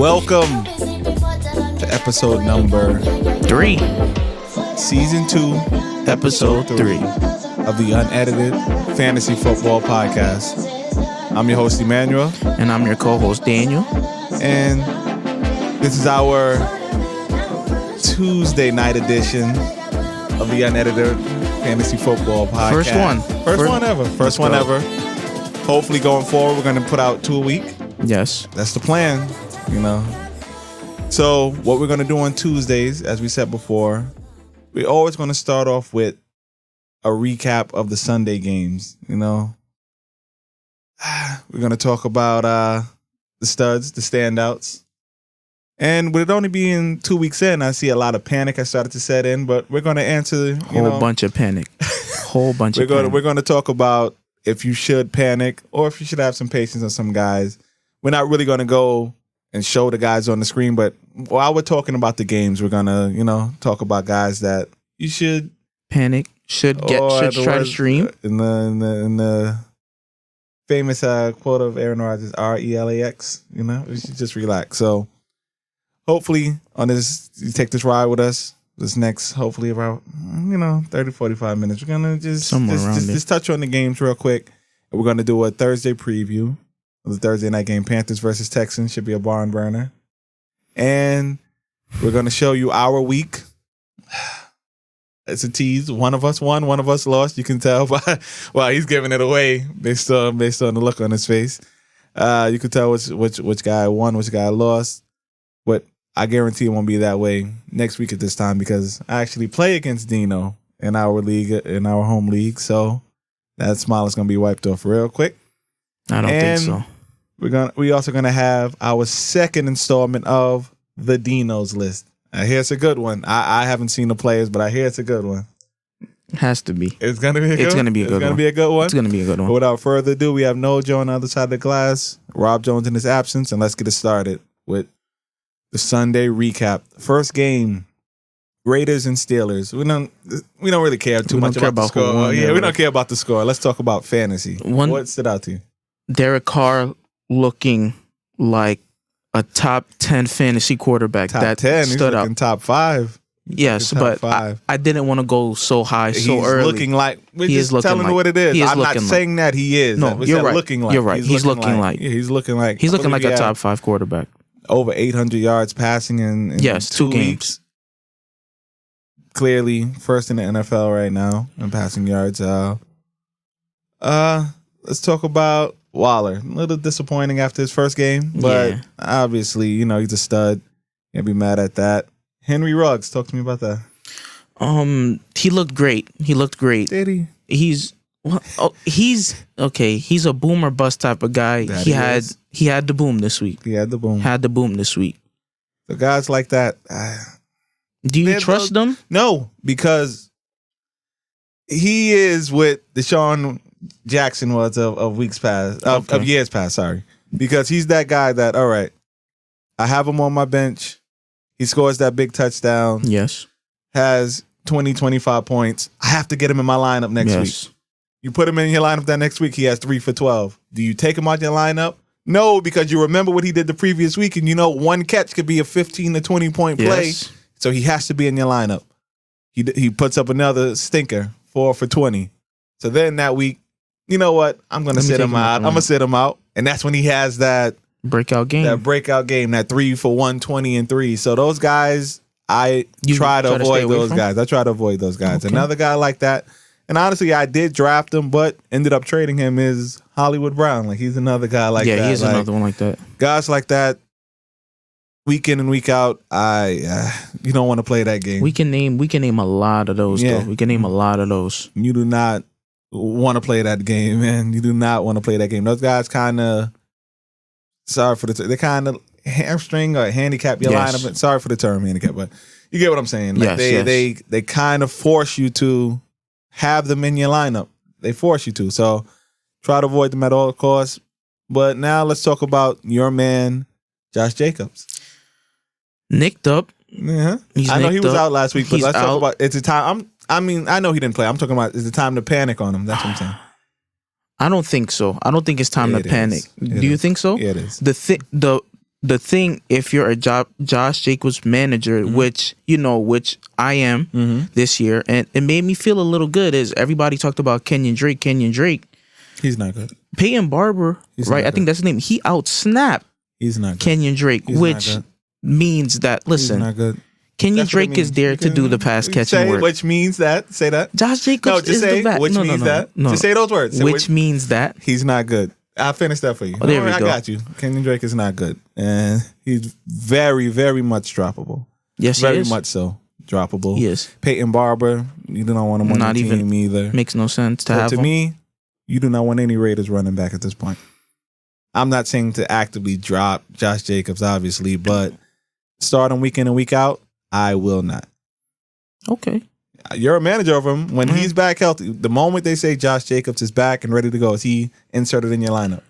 Welcome to episode number 3, season 2, episode 3 of the Unedited Fantasy Football Podcast. I'm your host, Emmanuel. And I'm your co-host, Daniel. And this is our Tuesday night edition of the Unedited Fantasy Football Podcast. First one ever. Hopefully going forward, we're going to put out 2 a week. Yes. That's the plan, So what we're going to do on Tuesdays, as we said before, we're always going to start off with a recap of the Sunday games, We're going to talk about the studs, the standouts. And with it only being 2 weeks in, I see a lot of panic I started to set in, but we're going to answer, Whole bunch of panic. Whole bunch of panic. We're going to talk about if you should panic or if you should have some patience on some guys. We're not really going to go and show the guys on the screen, but while we're talking about the games, we're going to, talk about guys that you should panic, should try to stream. In the famous quote of Aaron Rodgers, RELAX, we should just relax. So hopefully on this, you take this ride with us. This next, hopefully about, 30, 45 minutes. We're going to just touch on the games real quick. And we're going to do a Thursday preview of the Thursday night game. Panthers versus Texans should be a barn burner. And we're going to show you our week. It's a tease. One of us won, one of us lost. You can tell by, he's giving it away based on the look on his face. You can tell which guy won, which guy lost. But I guarantee it won't be that way next week at this time because I actually play against Dino in our league, in our home league. So that smile is going to be wiped off real quick. I don't think so. We're also gonna have our second installment of the DINO'S list. I hear it's a good one. I haven't seen the players, but I hear it's a good one. Has to be. It's gonna be. It's gonna be a good one. It's gonna be a good one. But without further ado, we have Nojo on the other side of the glass. Rob Jones in his absence, and let's get it started with the Sunday recap. First game. Raiders and Steelers. We don't really care too much about the score. We don't care about the score. Let's talk about fantasy. What stood out to you? Derek Carr looking like a top 10 fantasy quarterback. Top 10. Stood out. Top 5. Yes, but I didn't want to go so high so early. He's looking like we're just telling him what it is. I'm not saying that he is. No, you're right. Looking like. You're right. He's looking like. He's looking like a top 5 quarterback. Over 800 yards passing in yes, 2 games. Weeks. Clearly first in the NFL right now in passing yards. Let's talk about Waller. A little disappointing after his first game, but obviously, he's a stud. Can't be mad at that. Henry Ruggs, talk to me about that. He looked great. Did he? He's okay. He's a boom or bust type of guy. He had the boom this week. The guys like that. Do you trust them? No, because he is what Deshaun Jackson was of weeks past, of years past, sorry. Because he's that guy that, all right, I have him on my bench. He scores that big touchdown. Yes. Has 20, 25 points. I have to get him in my lineup next week. You put him in your lineup that next week, he has 3 for 12. Do you take him out your lineup? No, because you remember what he did the previous week, and one catch could be a 15 to 20 point play. Yes. So he has to be in your lineup. He puts up another stinker, 4 for 20. So then that week, you know what? I'm going to sit him out. I'm going to sit him out. And that's when he has that breakout game. That 3 for 120 and 3. So those guys, I try to avoid those guys. Okay. Another guy like that, and honestly, I did draft him, but ended up trading him, is Hollywood Brown. Like, he's another guy like that. Yeah, he's another one like that. Guys like that, week in and week out, you don't want to play that game. We can name a lot of those, though. We can name a lot of those. You do not want to play that game, man. You do not want to play that game. Those guys kind of, they kind of hamstring or handicap your lineup. Sorry for the term handicap, but you get what I'm saying. Like they kind of force you to have them in your lineup. They force you to. So try to avoid them at all costs. But now let's talk about your man, Josh Jacobs. Nicked up. Yeah. I know he was out last week, but let's talk about it's a time. I know he didn't play. I'm talking about is it time to panic on him? That's what I'm saying. I don't think so. I don't think it's time to panic. Do you think so? Yeah, it is. the thing, if you're a Josh Jacobs manager, which I am this year, and it made me feel a little good, is everybody talked about Kenyon Drake. He's not good. Peyton Barber, right? I think that's his name. He outsnapped He's not good. Kenyon Drake, which means that, listen, he's not good. Kenyon Drake is there to do the pass catching work. Which means that. Say that. Josh Jacobs is the back. Which means that. Just say those words. Which means that. He's not good. I'll finish that for you. Oh, there we go. I got you. Kenyon Drake is not good. And he's very, very much droppable. Yes, he very is. much so. Droppable. Yes. Peyton Barber, you do not want him on your team either. Makes no sense to have to him. me, you do not want any Raiders running back at this point. I'm not saying to actively drop Josh Jacobs, obviously, but start him week in and week out, I will not. Okay. You're a manager of him. When he's back healthy, the moment they say Josh Jacobs is back and ready to go, is he inserted in your lineup?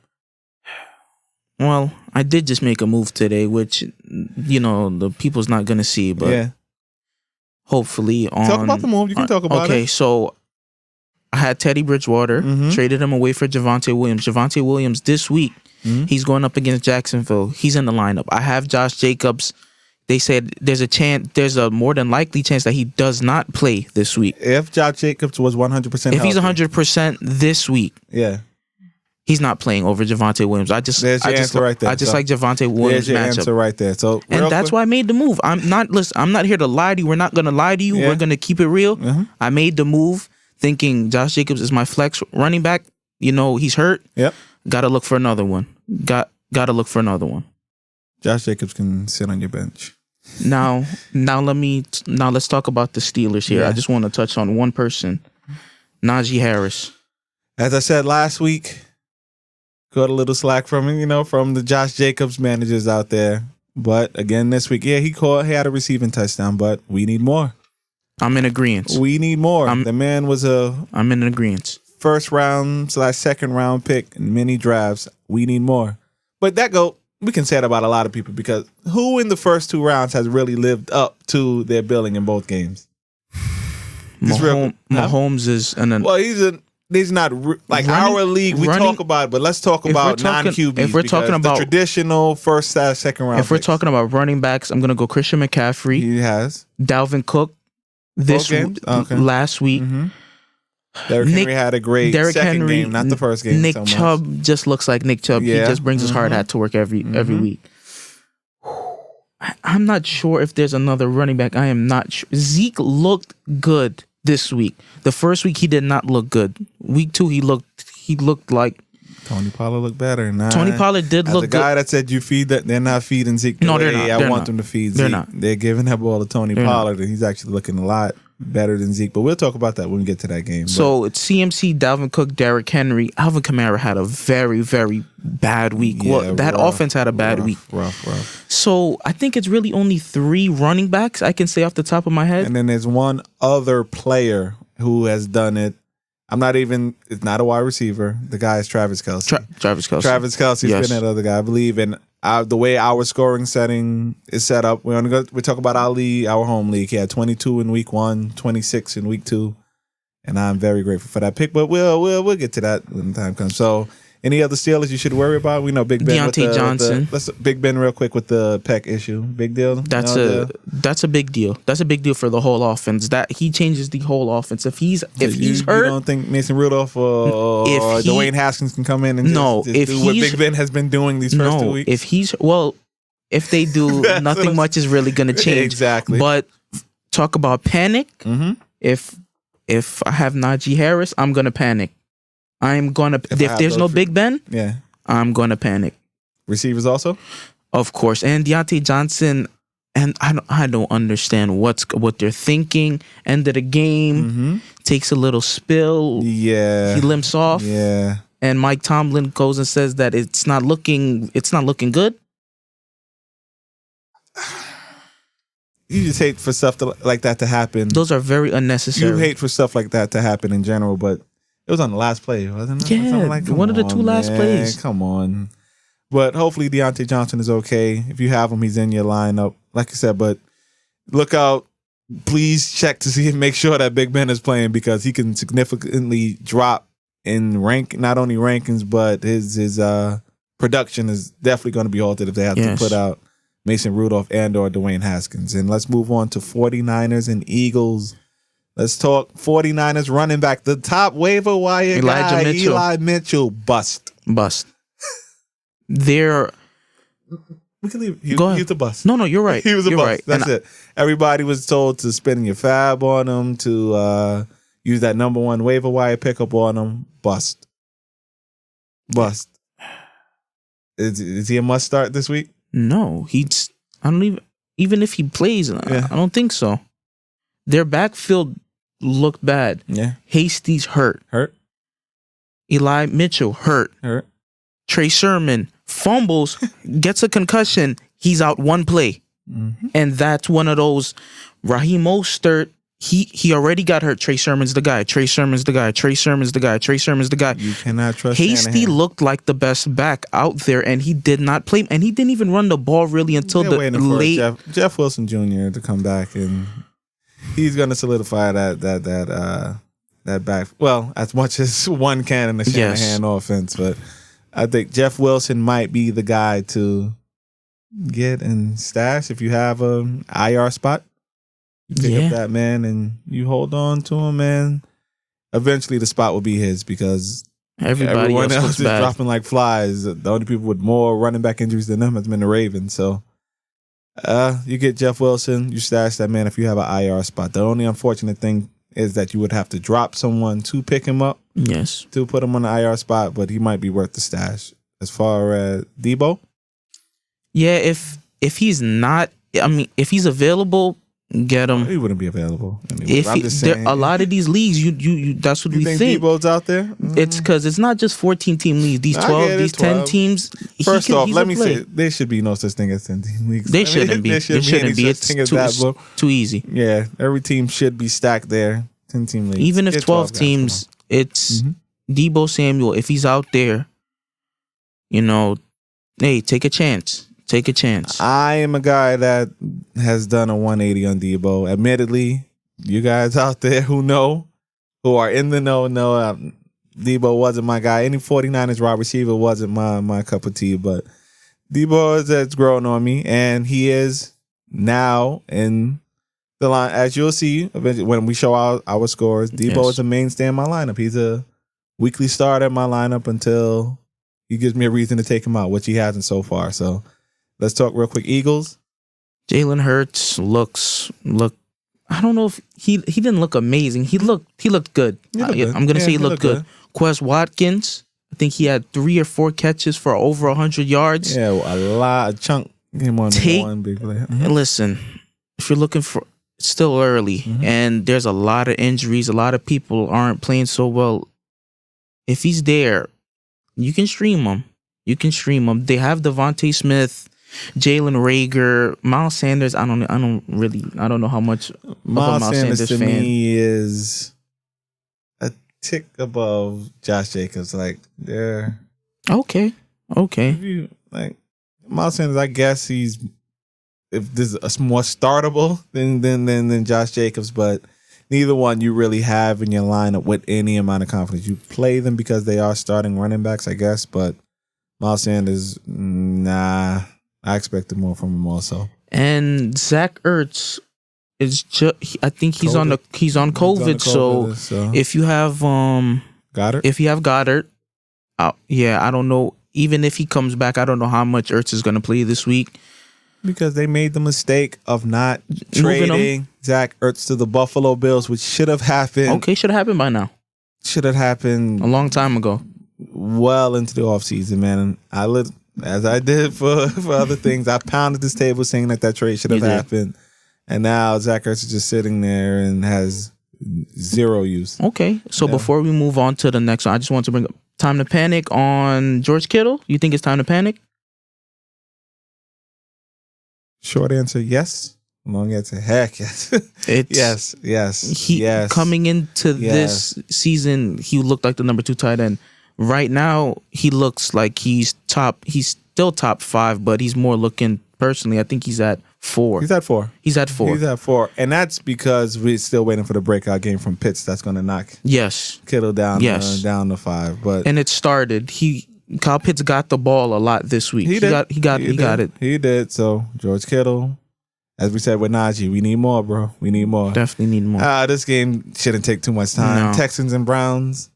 Well, I did just make a move today, which, the people's not going to see, but hopefully on... Talk about the move. You can talk about it. Okay, so I had Teddy Bridgewater, traded him away for Javonte Williams. Javonte Williams this week, he's going up against Jacksonville. He's in the lineup. I have Josh Jacobs. They said there's a more than likely chance that he does not play this week. If Josh Jacobs was 100% healthy. If he's 100% this week, he's not playing over Javonte Williams. I just like Javonte Williams' there's your matchup. answer right there. So, and that's why I made the move. I'm not here to lie to you. We're not going to lie to you. We're going to keep it real. I made the move thinking Josh Jacobs is my flex running back. He's hurt. Yep. Got to look for another one. Got to look for another one. Josh Jacobs can sit on your bench. Now let's talk about the Steelers here. I just want to touch on one person, Najee Harris. As I said last week, got a little slack from him, from the Josh Jacobs managers out there. But again, this week, he had a receiving touchdown, but we need more. I'm in agreement. We need more. The man was I'm in agreement. First round / second round pick in many drafts. We need more. But we can say that about a lot of people, because who in the first 2 rounds has really lived up to their billing in both games? Mahomes is he's not like our league. We talk about it, but let's talk about non-QBs. If we're talking about the traditional first / second round, if we're talking about running backs, I'm gonna go Christian McCaffrey. He has Dalvin Cook last week. Derrick Henry had a great second game, not the first game. Nick Chubb just looks like Nick Chubb. He just brings his hard hat to work every week. I'm not sure if there's another running back. I am not sure. Zeke looked good this week. The first week he did not look good. Week 2 he looked like Tony Pollard looked better. Tony Pollard did look good. The guy that said you feed that, they're not feeding Zeke. No, they're not. I want them to feed Zeke. They're not. They're giving that ball to Tony Pollard, and he's actually looking a lot better than Zeke. But we'll talk about that when we get to that game. So it's CMC, Dalvin Cook, Derrick Henry. Alvin Kamara had a very, very bad week. That offense had a bad week. Rough. So I think it's really only 3 running backs I can say off the top of my head. And then there's one other player who has done it. It's not a wide receiver. The guy is Travis Kelce. Travis Kelce. Travis Kelce's been that other guy, I believe. And the way our scoring setting is set up, we talk about our league, our home league. He had 22 in week 1, 26 in week 2. And I'm very grateful for that pick. But we'll get to that when the time comes. So any other Steelers you should worry about? We know Big Ben. Deontay Johnson. Let's Big Ben real quick with the Peck issue. Big deal? That's a big deal. That's a big deal for the whole offense. That he changes the whole offense. If he's hurt, you don't think Mason Rudolph or Dwayne Haskins can come in and just do what Big Ben has been doing these first 2 weeks? If they do, nothing much is really going to change. Exactly. But talk about panic. If I have Najee Harris, I'm going to panic. I'm gonna. If there's no Big Ben, I'm gonna panic. Receivers also, of course, and Deontay Johnson. And I don't understand what they're thinking. End of the game, takes a little spill. Yeah, he limps off. Yeah, and Mike Tomlin goes and says that it's not looking good. You just hate for stuff like that to happen. Those are very unnecessary. You hate for stuff like that to happen in general, but it was on the last play, wasn't it? Yeah, one of the 2 last plays. Come on. But hopefully Deontay Johnson is okay. If you have him, he's in your lineup. Like I said, but look out. Please check to see and make sure that Big Ben is playing, because he can significantly drop in rank, not only rankings, but his production is definitely going to be halted if they have to put out Mason Rudolph and or Dwayne Haskins. And let's move on to 49ers and Eagles. Let's talk 49ers running back. The top waiver wire guy, Eli Mitchell, bust. They're... We can leave. He was a bust. No, you're right. He was a bust. Right. That's it. Everybody was told to spend your fab on him, to use that number one waiver wire pickup on him. Bust. Is he a must start this week? No, I don't even if he plays, I don't think so. Their backfield looked bad. Yeah. Hasty's hurt. Eli Mitchell hurt. Trey Sermon fumbles, gets a concussion. He's out one play. Mm-hmm. And that's one of those. Raheem Mostert, he already got hurt. Trey Sermon's the guy. You cannot trust Hasty Shanahan. looked like the best back out there, and he did not play. And he didn't even run the ball really until the late. Jeff Wilson Jr. to come back, and he's going to solidify that back. Well, as much as one can in the Shanahan offense, but I think Jeff Wilson might be the guy to get and stash if you have an IR spot. You pick up that man and you hold on to him, man. Eventually the spot will be his because everyone else is dropping like flies. The only people with more running back injuries than them has been the Ravens. So you get Jeff Wilson, you stash that man if you have an IR spot. The only unfortunate thing is that you would have to drop someone to pick him up. Yes. To put him on the IR spot, but he might be worth the stash. As far as Debo? Yeah, if he's not, if he's available, get him. He wouldn't be available. A lot of these leagues, you that's what we think. Debo's out there? Mm-hmm. It's because it's not just 14-team leagues. These 12, these 10 teams. First off, let me say, there should be no such thing as 10-team leagues. There shouldn't be. It's too easy. Yeah, every team should be stacked there. 10-team leagues. Even if 12 teams, it's Debo Samuel. If he's out there, hey, take a chance. I am a guy that has done a 180 on Debo. Admittedly, you guys out there who are in the know, Debo wasn't my guy. Any 49ers wide receiver wasn't my cup of tea, but Debo has grown on me, and he is now in the line. As you'll see eventually when we show our scores, Debo is a mainstay in my lineup. He's a weekly starter in my lineup until he gives me a reason to take him out, which he hasn't so far. So let's talk real quick. Eagles. Jalen Hurts look. I don't know if he didn't look amazing. He looked good. I'm gonna say he looked good. Quez Watkins, I think he had 3 or 4 catches for over 100 yards. Yeah, a chunk came on one big play. Listen, if you're looking for, it's still early, and there's a lot of injuries. A lot of people aren't playing so well. If he's there, you can stream him. They have Devontae Smith, Jalen Reagor, Miles Sanders. I don't know how much Miles Sanders to me is a tick above Josh Jacobs. Like they're okay. Miles Sanders, I guess if this is more startable than Josh Jacobs, but neither one you really have in your lineup with any amount of confidence. You play them because they are starting running backs, I guess, but Miles Sanders, nah. I expected more from him also. And Zach Ertz is I think he's on COVID. So if you have Goddard, I don't know. Even if he comes back, I don't know how much Ertz is going to play this week. Because they made the mistake of not trading Zach Ertz to the Buffalo Bills, which should have happened. Okay, should have happened by now. Should have happened a long time ago. Well into the offseason, man. And as I did for other things, I pounded this table saying that trade should have happened. And now Zach Ertz is just sitting there and has zero use. Okay, so before we move on to the next one, I just want to bring up time to panic on George Kittle. You think it's time to panic? Short answer, yes. Long answer, heck yes. yes. Coming into this season, he looked like the number 2 tight end. Right now, he looks like he's still top 5, but he's more looking, personally, I think he's at 4. He's at 4. And that's because we're still waiting for the breakout game from Pitts that's going to knock Kittle down to 5. And it started. Kyle Pitts got the ball a lot this week. He got it. He did. So George Kittle, as we said with Najee, we need more, bro. We need more. Definitely need more. This game shouldn't take too much time. No. Texans and Browns.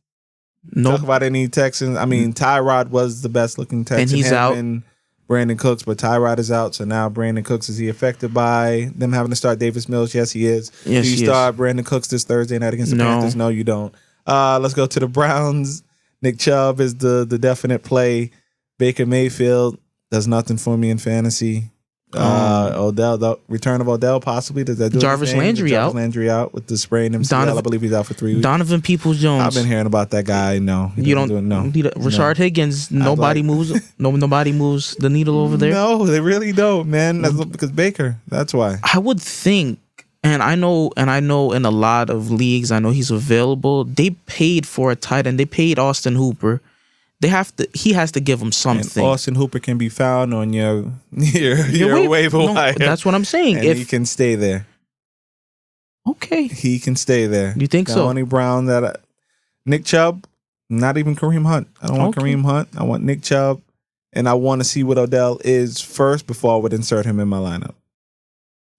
Talk about any Texans. I mean, Tyrod was the best looking Texan. And he's out. And Brandon Cooks, but Tyrod is out. So now Brandon Cooks, is he affected by them having to start Davis Mills? Yes, he is. Yes, Do you start Brandon Cooks this Thursday night against the Panthers? No, you don't. Let's go to the Browns. Nick Chubb is the definite play. Baker Mayfield does nothing for me in fantasy. Odell, the return of Odell possibly. Does that do Jarvis anything? Landry out. Landry out with the sprain MCL. I believe he's out for 3 weeks. Donovan Peoples-Jones. I've been hearing about that guy. No, you don't. Rashard Higgins. Nobody moves. Nobody moves the needle over there. No, they really don't, man. That's because Baker. That's why. I would think, and I know in a lot of leagues, I know he's available. They paid for a tight end. They paid Austin Hooper. He has to give them something. And Austin Hooper can be found on your waiver wire. That's what I'm saying. And he can stay there. Okay. He can stay there. You think so? Only Brown Nick Chubb, not even Kareem Hunt. I don't want Kareem Hunt. I want Nick Chubb. And I want to see what Odell is first before I would insert him in my lineup.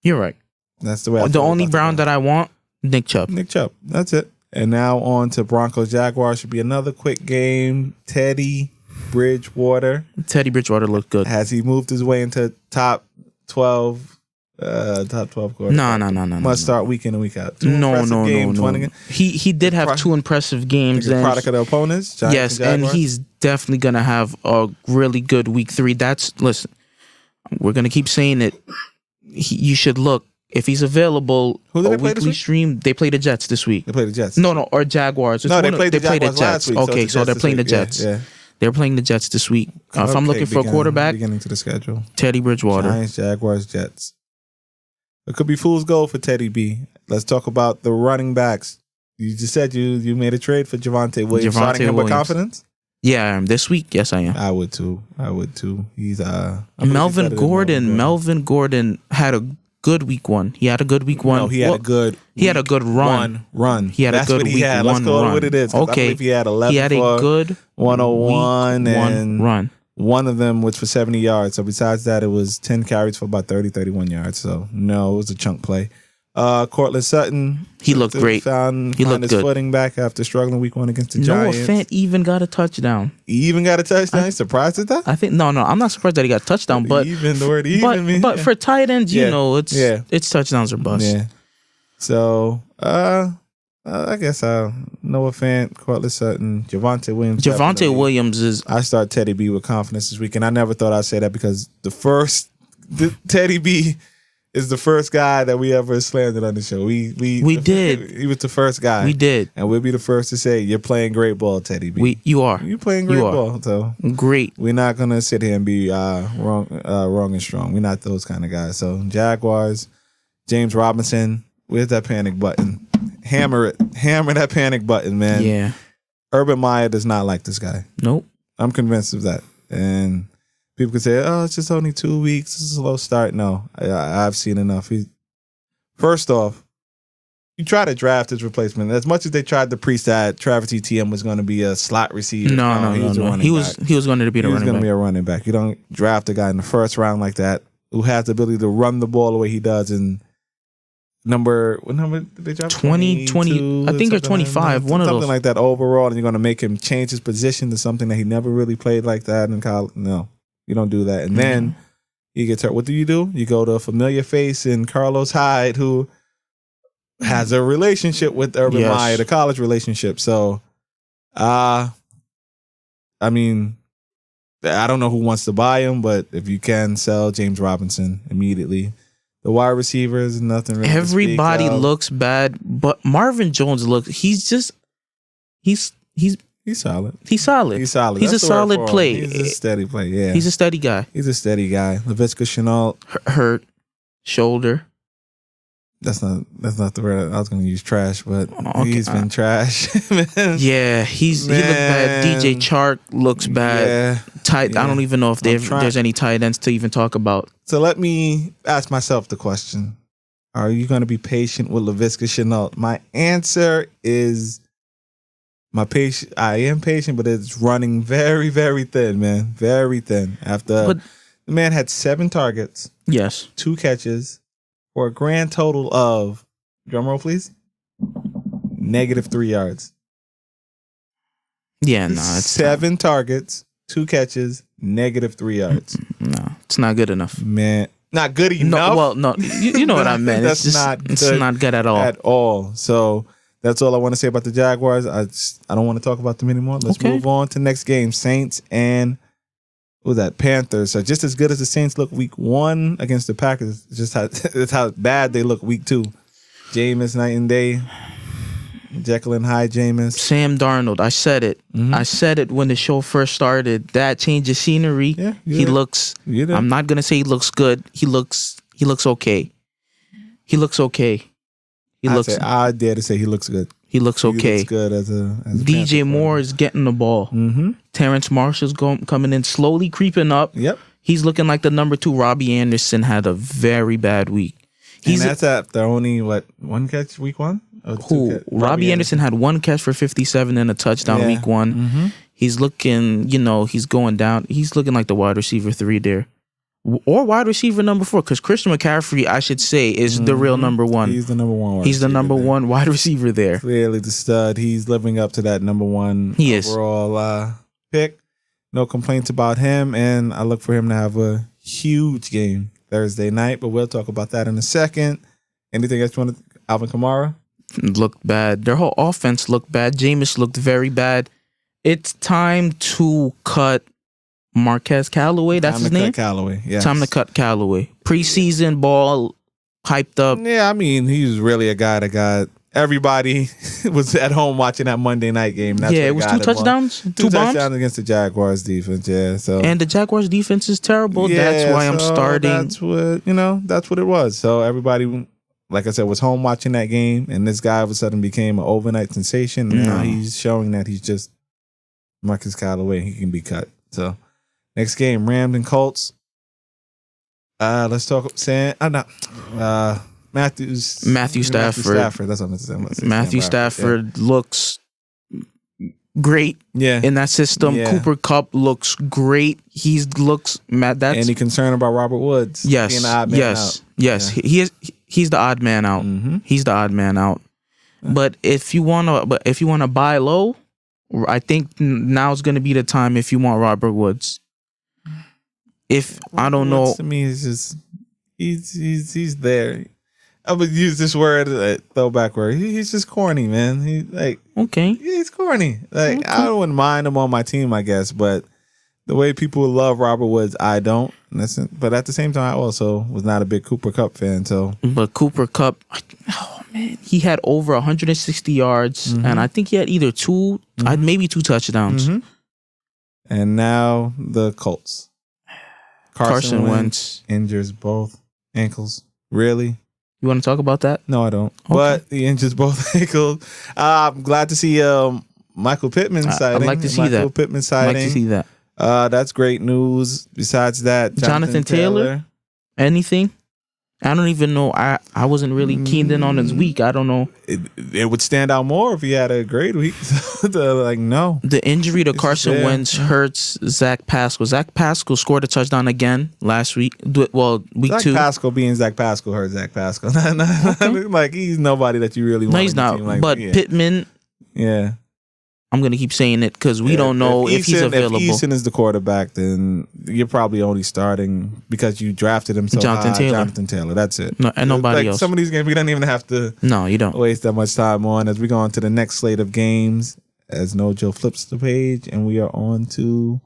You're right. That's the way the only Brown that I want, Nick Chubb. Nick Chubb. That's it. And now on to Broncos Jaguars. Should be another quick game. Teddy Bridgewater. Teddy Bridgewater looked good. Has he moved his way into top 12 quarterback? No. Must start week in and week out. No. He did have two impressive games. And product of the opponents. Giants yes, and he's definitely gonna have a really good week 3. Listen, we're gonna keep saying it. You should look. If he's available, who did they play this week? Stream. They play the Jets this week. They play the Jets. No, or Jaguars. They played the Jaguars last week. Okay, so they're playing the Jets. Yeah. They're playing the Jets this week. If I'm looking for a quarterback, beginning to the schedule. Teddy Bridgewater. Giants, Jaguars, Jets. It could be fool's gold for Teddy B. Let's talk about the running backs. You just said you made a trade for Javonte Williams. Starting him with confidence? Yeah, this week, yes, I am. I would too. He's Melvin Gordon. Melvin Gordon had a good week 1. He had a good week 1. No, he had a good run. He had a good week 1 Let's call it what it is. Okay. I believe he had 11 he had a good 101 and run. One of them was for 70 yards. So besides that, it was 10 carries for about 30, 31 yards. So no, it was a chunk play. Cortland Sutton. He looked great. He looked his good. footing back after struggling week 1 against the Giants. Noah Fant even got a touchdown. He even got a touchdown? You surprised at that? I think no. I'm not surprised that he got a touchdown, but the word even means. But for tight ends, it's touchdowns or bust. Yeah. So I guess Noah Fant, Cortland Sutton, Javonte Williams. Javonte Williams is. I start Teddy B with confidence this week, and I never thought I'd say that because Teddy B is the first guy that we ever slandered on the show. We did. He was the first guy. We did, and we'll be the first to say you're playing great ball, Teddy B. You are. You're playing great ball. So great. We're not gonna sit here and be wrong and strong. We're not those kind of guys. So Jaguars, James Robinson. Where's that panic button? Hammer that panic button, man. Yeah. Urban Meyer does not like this guy. Nope. I'm convinced of that. And people can say, "Oh, it's just only 2 weeks. It's a slow start." No, I've seen enough. First off, you try to draft his replacement. As much as they tried to preach that Travis Etienne was going to be a slot receiver, no. He was going to be the running back. He was going to be a running back. You don't draft a guy in the first round like that who has the ability to run the ball the way he does. And what number did they draft? 20, I think they're 25. One of those. Something like that overall, and you're going to make him change his position to something that he never really played like that in college. No, you don't do that. And then he gets hurt. What do? You go to a familiar face in Carlos Hyde, who has a relationship with Urban Meyer, the college relationship. So, I mean, I don't know who wants to buy him, but if you can sell James Robinson immediately. The wide receivers, nothing really. Everybody looks bad, but Marvin Jones he's solid. He's solid. He's solid. He's a solid play. He's a steady play, yeah. He's a steady guy. Laviska Shenault. Hurt. Shoulder. That's not the word I was going to use. Trash, but he's been trash. Yeah, he looked bad. DJ Chark looks bad. I don't even know if there's any tight ends to even talk about. So let me ask myself the question: are you going to be patient with Laviska Shenault? My answer is I am patient, but it's running very, very thin, man. Very thin. After the man had 7 targets, yes, 2 catches, for a grand total of, drum roll please, -3 yards. Yeah, no, it's 7 targets, 2 catches, -3 yards. No, it's not good enough. Man, not good enough. No, well, no, you know what I meant. That's it's not good at all. At all. So that's all I want to say about the Jaguars. I don't want to talk about them anymore. Let's move on to next game. Saints and what was that? Panthers. So just as good as the Saints look week 1 against the Packers, it's how bad they look week 2. Jameis night and day. Jekyll and Hyde Jameis. Sam Darnold. I said it. Mm-hmm. I said it when the show first started. That change of scenery. Yeah, he looks. I'm not gonna say he looks good. He looks okay. He looks okay. I dare to say he looks good. He looks okay. He looks good as a DJ Moore is getting the ball. Mm-hmm. Terrence Marshall's coming in, slowly creeping up. Yep. He's looking like the number 2. Robbie Anderson had a very bad week. That's after only 1 catch week 1? Robbie Anderson had 1 catch for 57 and a touchdown week 1. Mm-hmm. He's looking, he's going down. He's looking like the wide receiver 3 there. Or wide receiver number 4, because Christian McCaffrey, I should say, is the real number 1. He's the number 1. He's the number 1 wide receiver there. Clearly the stud. He's living up to that number 1 overall pick. No complaints about him, and I look for him to have a huge game Thursday night, but we'll talk about that in a second. Anything else you want to... Alvin Kamara? Looked bad. Their whole offense looked bad. Jameis looked very bad. It's time to cut Marquez Callaway. That's his name? Callaway, yes. Time to cut Callaway. Preseason ball hyped up. Yeah, I mean, he's really a guy that got... Everybody was at home watching that Monday night game. That's it was 2 touchdowns, 2 bombs? Touchdowns against the Jaguars defense, yeah. So and the Jaguars defense is terrible. Yeah, that's why I'm starting. That's what it was. So everybody, like I said, was home watching that game, and this guy all of a sudden became an overnight sensation. And now he's showing that he's just Marcus Callaway. He can be cut. So next game, Rams and Colts. Let's talk Matthew Stafford. That's what I'm saying. Matthew Stafford looks great in that system. Yeah. Cooper Kupp looks great. Any concern about Robert Woods? Yes. Being the odd man out? Yes. Yeah. He's the odd man out. Mm-hmm. He's the odd man out. But if you wanna buy low, I think now's gonna be the time if you want Robert Woods. I don't know. To me, it's just he's there. I would use this word, throwback word. He's just corny, man. He's corny. I wouldn't mind him on my team, I guess, but the way people love Robert Woods, I don't. But at the same time, I also was not a big Cooper Kupp fan. But Cooper Kupp, man, he had over 160 yards, and I think he had either 2, maybe 2 touchdowns. Mm-hmm. And now the Colts. Carson Wentz injures both ankles. Really? You want to talk about that? No, I don't. Okay. But he injures both ankles. I'm glad to see Michael Pittman sighting. I'd like to see that. Michael Pittman sighting. I'd like to see that. That's great news. Besides that, Jonathan Taylor? Anything? I don't even know. I wasn't really keened in on his week. I don't know. It would stand out more if he had a great week. No. The injury to Carson Wentz hurts Zach Pascal. Zach Pascal scored a touchdown again last week. Well, week 2. Zach Pascal being Zach Pascal hurt Zach Pascal. Okay. He's nobody that you really want. No, he's not. But Pittman. Yeah. I'm going to keep saying it because we don't know if he's available. If Eason is the quarterback, then you're probably only starting because you drafted him so high. Jonathan Taylor. That's it. No, and nobody else. Some of these games we don't even have to you don't waste that much time on as we go on to the next slate of games as Nojo flips the page and we are on to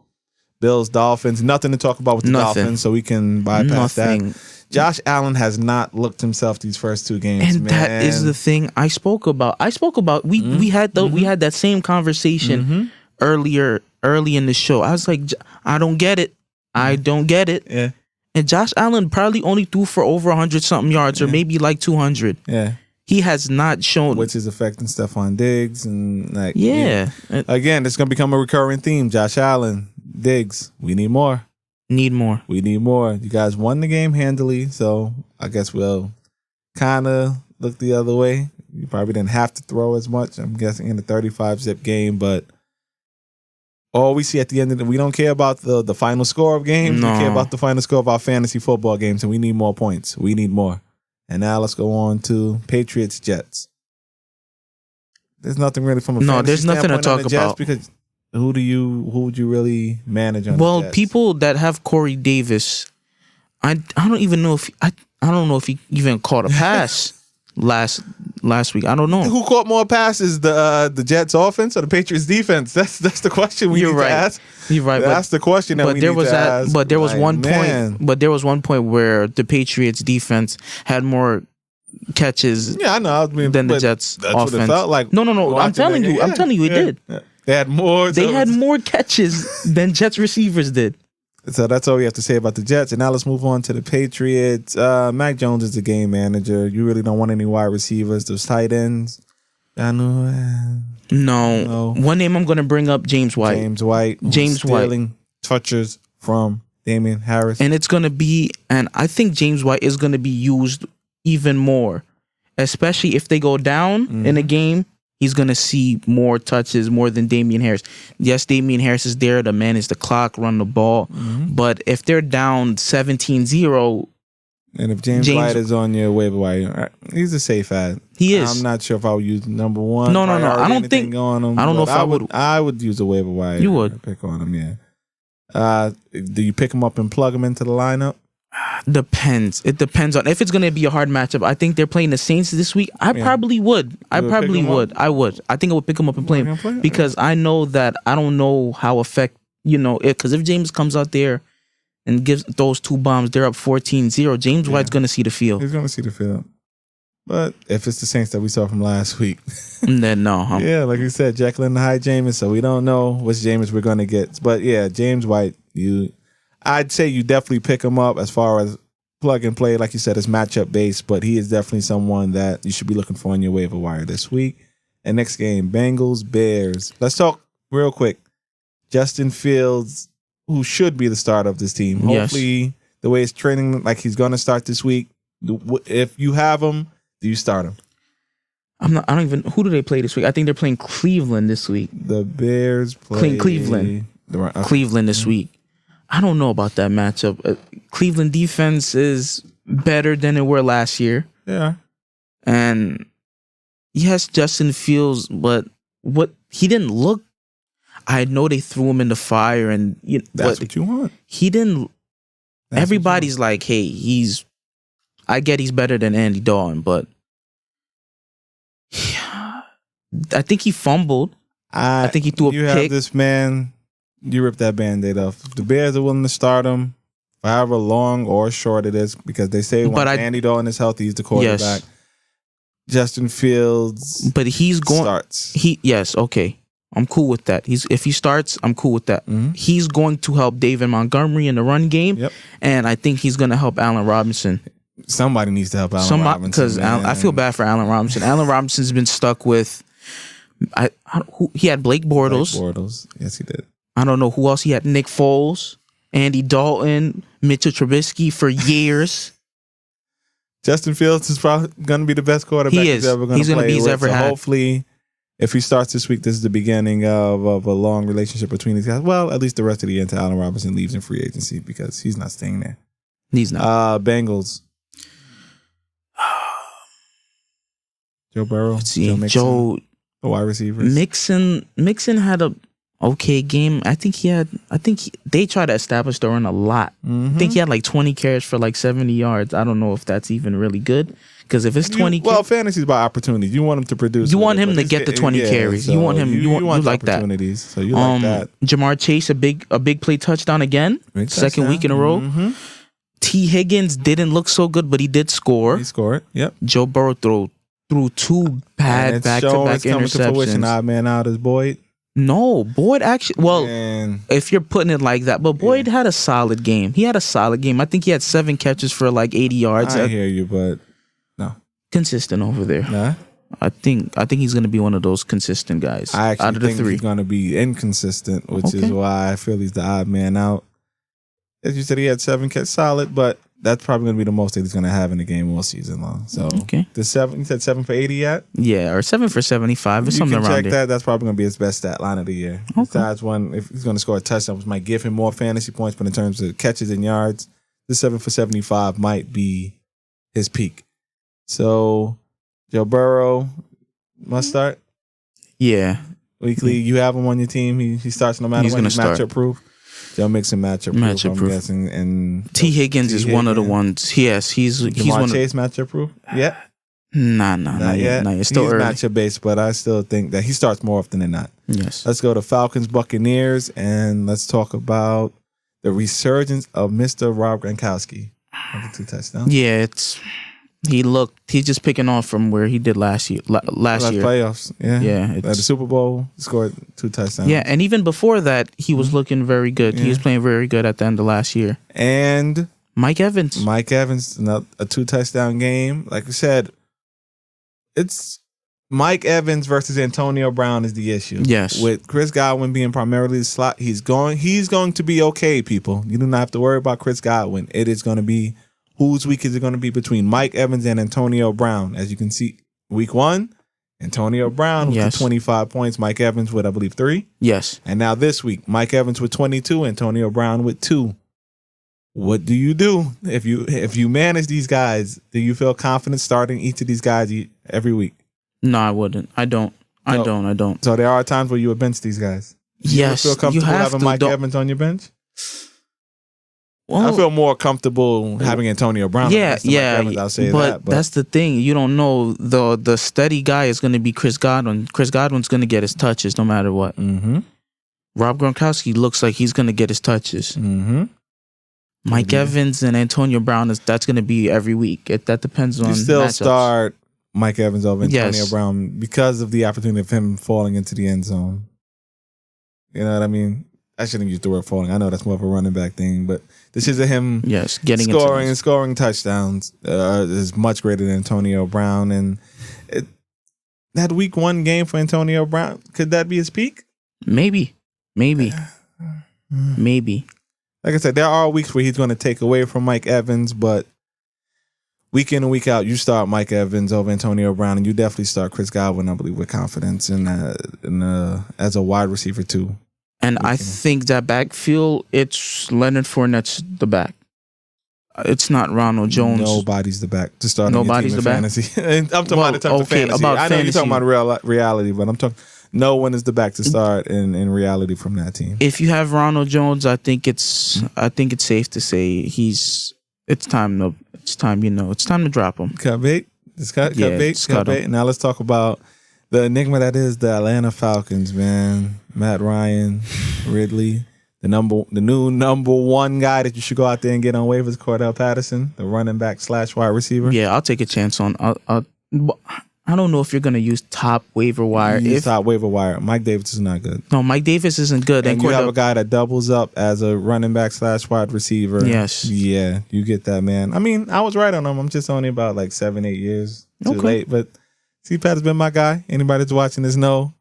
Bills, Dolphins. Nothing to talk about with the Dolphins, so we can bypass that. Josh Allen has not looked himself these first 2 games, and that is the thing I spoke about. We had that same conversation early in the show. I was like, I don't get it. I don't get it. Yeah. And Josh Allen probably only threw for over 100 something yards, or maybe like 200. Yeah. He has not shown, which is affecting Stephon Diggs and again, it's gonna become a recurring theme. Josh Allen, Diggs, we need more. We need more. You guys won the game handily, so I guess we'll kind of look the other way. You probably didn't have to throw as much. I'm guessing in the 35-zip game, but all we see at the end of it, we don't care about the final score of games. No. We care about the final score of our fantasy football games, and we need more points. We need more. And now let's go on to Patriots Jets. There's nothing really from a fantasy there's nothing to standpoint on talk the Jets about because who would you really manage on? Well, the Jets? people that have Corey Davis, I don't even know if I don't know if he even caught a pass last week. I don't know. Who caught more passes, the Jets offense or the Patriots defense? That's the question we need to ask. You're right. That's the question that we need to ask. But there was one man. point. But there was one point where the Patriots defense had more catches. Yeah, I know. Than the Jets that's offense. What it felt like. No. I'm telling you. I'm telling you, it did. Yeah. They had more. They had more catches than Jets receivers did. So that's all we have to say about the Jets. And now let's move on to the Patriots. Mac Jones is the game manager. You really don't want any wide receivers. Those tight ends. I know. No. One name I'm going to bring up, James White. James White. Touches from Damian Harris. And it's going to be, and I think James White is going to be used even more, especially if they go down in a game. He's going to see more touches, more than Damian Harris. Yes, Damian Harris is there to manage the clock, run the ball. But if they're down 17-0... And if James White is on your waiver wire, he's a safe ad. He is. I'm not sure if I would use number one. No. I don't think... on him, I don't know if I would... I would use a waiver wire. You would? Pick on him, yeah. Do you pick him up and plug him into the lineup? Depends. It depends on if it's going to be a hard matchup. I think they're playing the Saints this week. I probably would. I would. I think I would pick him up and play him because I know that I don't know how because if James comes out there and gives those two bombs, they're up 14-0. James White's going to see the field. He's going to see the field. But if it's the Saints that we saw from last week, then no. Yeah, like we said, Jekyll and Hyde Jameis, so we don't know which Jameis we're going to get. But yeah, James White, I'd say you definitely pick him up as far as plug and play. Like you said, it's matchup based, but he is definitely someone that you should be looking for on your waiver wire this week. And next game, Bengals, Bears. Let's talk real quick. Justin Fields, who should be the starter of this team. Hopefully, the way it's trending, like he's going to start this week. If you have him, do you start him? Who do they play this week? I think they're playing Cleveland this week. The Bears play Cleveland. Cleveland this week. I don't know about that matchup. Cleveland defense is better than it were last year. Yeah. And yes, Justin Fields, but he didn't look. I know they threw him in the fire, and that's what you want. He didn't. Everybody's like, hey, I get he's better than Andy Dalton, but I think he fumbled. I think he threw a pick. You have this man. You rip that Band-Aid off. If the Bears are willing to start him, however long or short it is, because they say when Andy Dalton is healthy, he's the quarterback. Yes. Justin Fields, but he's going. Starts. Okay. I'm cool with that. If he starts, I'm cool with that. He's going to help David Montgomery in the run game, and I think he's going to help Allen Robinson. Somebody needs to help Allen Robinson because I feel bad for Allen Robinson. Allen Robinson's been stuck with. He had Blake Bortles. Yes, he did. I don't know who else he had. Nick Foles, Andy Dalton, Mitchell Trubisky for years. Justin Fields is probably going to be the best quarterback he's ever going to play. He's ever had. Hopefully, if he starts this week, this is the beginning of a long relationship between these guys. Well, at least the rest of the year until Allen Robinson leaves in free agency because he's not staying there. He's not. Bengals. Joe Burrow. Let's see. Joe the wide receivers. Mixon had a okay game. I think they tried to establish the run a lot. I think he had like 20 carries for like 70 yards. I don't know if that's even really good. Because if it's 20 well, fantasy is about opportunities. You want him to produce. You want him to get the 20 carries. So you want him. You like that. So you like that. Jamar Chase, a big play touchdown again. Second week in a row. T. Higgins didn't look so good, but he did score. He scored. Yep. Joe Burrow threw two bad back-to-back interceptions. Odd man out is Boyd. No, Boyd actually. Well, if you're putting it like that, but Boyd had a solid game. He had a solid game. I think he had 7 catches for like 80 yards. I hear you, but no, consistent over there. Nah. I think he's going to be one of those consistent guys. I actually out of the think 3. he's going to be inconsistent, which is why I feel he's the odd man out. As you said, he had 7 catches, solid, but that's probably going to be the most that he's going to have in the game all season long. So okay. The 7, you said 7 for 80 yet? Yeah, or 7 for 75 or something around there. You can check that. That's probably going to be his best stat line of the year. Okay. Besides one, if he's going to score a touchdown, which might give him more fantasy points, but in terms of catches and yards, the 7 for 75 might be his peak. So Joe Burrow must start. Yeah. Weekly, you have him on your team. He starts no matter what. He's matchup proof. Joe Mixon matchup proof. I'm guessing. And T. Higgins is one of the ones. Yes, he's one of Chase matchup proof. Yeah. Nah, not yet. It's still early. Matchup based, but I still think that he starts more often than not. Yes. Let's go to Falcons Buccaneers and let's talk about the resurgence of Mr. Rob Gronkowski. 2 touchdowns. Yeah, he's just picking off from where he did last year. Last year. Playoffs. Yeah. At the Super Bowl, scored 2 touchdowns. Yeah, and even before that, he was looking very good. Yeah. He was playing very good at the end of last year. And Mike Evans, a 2 touchdown game. Like I said, it's Mike Evans versus Antonio Brown is the issue. Yes. With Chris Godwin being primarily the slot, he's going to be okay, people. You do not have to worry about Chris Godwin. It is going to be whose week is it going to be between Mike Evans and Antonio Brown? As you can see, week 1, Antonio Brown with 25 points, Mike Evans with, I believe, 3. Yes. And now this week, Mike Evans with 22, Antonio Brown with 2. What do you do if you manage these guys? Do you feel confident starting each of these guys every week? No, I wouldn't. I don't. So there are times where you would bench these guys. Yes. You feel comfortable having Mike Evans on your bench? Well, I feel more comfortable having Antonio Brown. Yeah. Mike Evans, I'll say but that's the thing. You don't know the steady guy is going to be Chris Godwin. Chris Godwin's going to get his touches no matter what. Mm-hmm. Rob Gronkowski looks like he's going to get his touches. Mm-hmm. Mike Evans and Antonio Brown that's going to be every week. That depends on. You still matchups. start Mike Evans over Antonio Brown because of the opportunity of him falling into the end zone. You know what I mean? I shouldn't use the word falling. I know that's more of a running back thing, but this is him getting scoring touchdowns is much greater than Antonio Brown. And that week 1 game for Antonio Brown, could that be his peak? Maybe. Like I said, there are weeks where he's going to take away from Mike Evans, but week in and week out, you start Mike Evans over Antonio Brown, and you definitely start Chris Godwin, I believe, with confidence as a wide receiver too. And I think that backfield, it's Leonard Fournette's the back. It's not Ronald Jones. Nobody's the back to start. Nobody's the back. Fantasy. I'm talking about in terms of fantasy. I know you're talking about reality, but I'm talking. No one is the back to start in reality from that team. If you have Ronald Jones, I think it's safe to say it's time to drop him. Cut bait. Cut bait. Now let's talk about the enigma that is the Atlanta Falcons, man. Matt Ryan, Ridley, the new number 1 guy that you should go out there and get on waivers, Cordell Patterson, the running back / wide receiver. Yeah, I'll take a chance on. I don't know if you're going to use top waiver wire. Top waiver wire. Mike Davis is not good. No, Mike Davis isn't good. And you have a guy that doubles up as a running back / wide receiver. Yes. Yeah, you get that, man. I mean, I was right on him. I'm just only about 7-8 years too late. But CPAT has been my guy. Anybody that's watching this know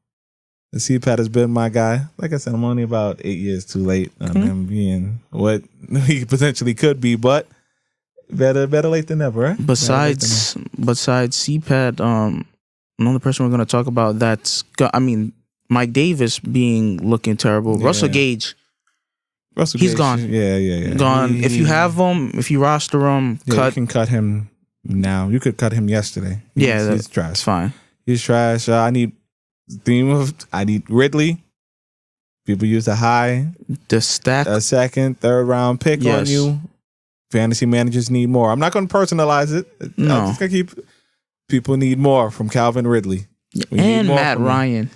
the CPAT has been my guy. Like I said, I'm only about 8 years too late on him being what he potentially could be, but better late than never, right? Besides CPAT, another person we're going to talk about Mike Davis looking terrible. Yeah. Russell Gage. He's gone. Yeah. Gone. If you have him, if you roster him, you can cut him now. You could cut him yesterday. He's trash. It's fine. He's trash. I need Ridley. People use the stack, a second, 3rd round pick on you. Fantasy managers need more. I'm not going to personalize it. No. I'm just going to keep. People need more from Calvin Ridley. And Matt Ryan.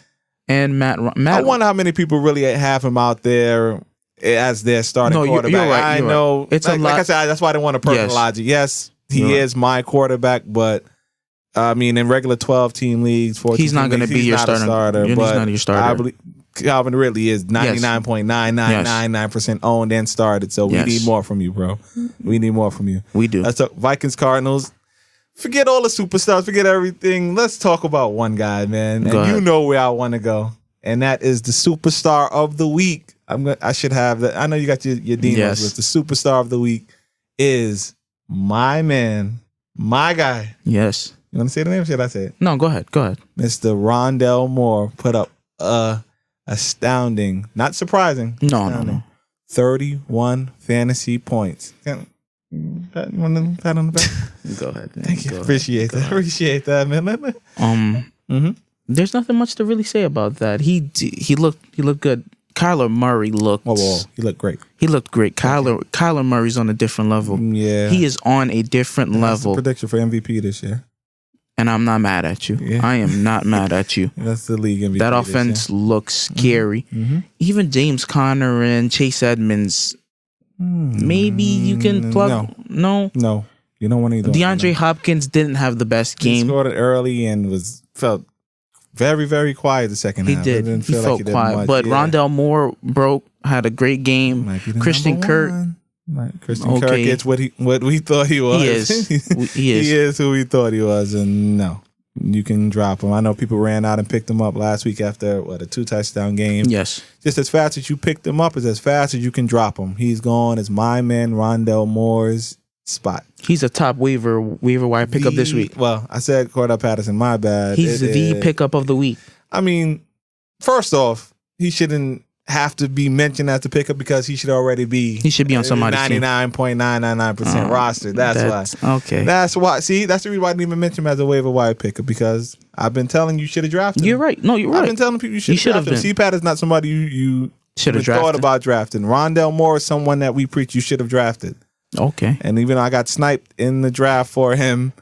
I wonder how many people really have him out there as their starting quarterback. You're right. I know. It's a lot. Like I said, that's why I didn't want to personalize it. Yes, he is my quarterback, but I mean, in regular 12-team leagues, 14 he's not going to be your starter. He's not your starter. I believe Calvin Ridley is 99.9999% owned and started. So we need more from you, bro. We need more from you. We do. Let's talk Vikings Cardinals. Forget all the superstars. Forget everything. Let's talk about one guy, man. And you know where I want to go, and that is the superstar of the week. I should have that. I know you got your DINO'S list. The superstar of the week is my man, my guy. Yes. You want to say the name? Or should I say it? No, go ahead. Mr. Rondell Moore put up astounding, not surprising. No. 31 fantasy points. You want to pat on the back? Go ahead. Man. Thank you. Appreciate that, man. There's nothing much to really say about that. He looked good. Kyler Murray looked. He looked great. He looked great. Kyler Murray's on a different level. Yeah, he is on a different level. Prediction for MVP this year. And I'm not mad at you. Yeah. I am not mad at you. That's the league MVP. That offense looks scary. Even James Conner and Chase Edmonds. Maybe you can plug. No. You don't want either. DeAndre Hopkins didn't have the best game. He scored it early and felt very, very quiet the second half. He did. He felt quiet. But Rondell Moore had a great game. Christian Kirk. Christian Kirk gets what we thought he was. He is. He is who we thought he was, and no, you can drop him. I know people ran out and picked him up last week after a 2-touchdown game. Yes. Just as fast as you picked him up is as fast as you can drop him. He's gone. It's my man Rondell Moore's spot. He's a top waiver wire pickup this week. Well, I said Cordell Patterson. My bad. He's the pickup of the week. I mean, first off, he shouldn't have to be mentioned as the pickup because he should already be. He should be on somebody's 99.999% roster. That's why. Okay. That's why. See, that's the reason why I didn't even mention him as a waiver wire pickup because I've been telling you should have drafted him. You're right. No, you're right. I've been telling people you should have drafted him. C-Pat is not somebody you should have thought about drafting. Rondell Moore is someone that we preach you should have drafted. Okay. And even though I got sniped in the draft for him,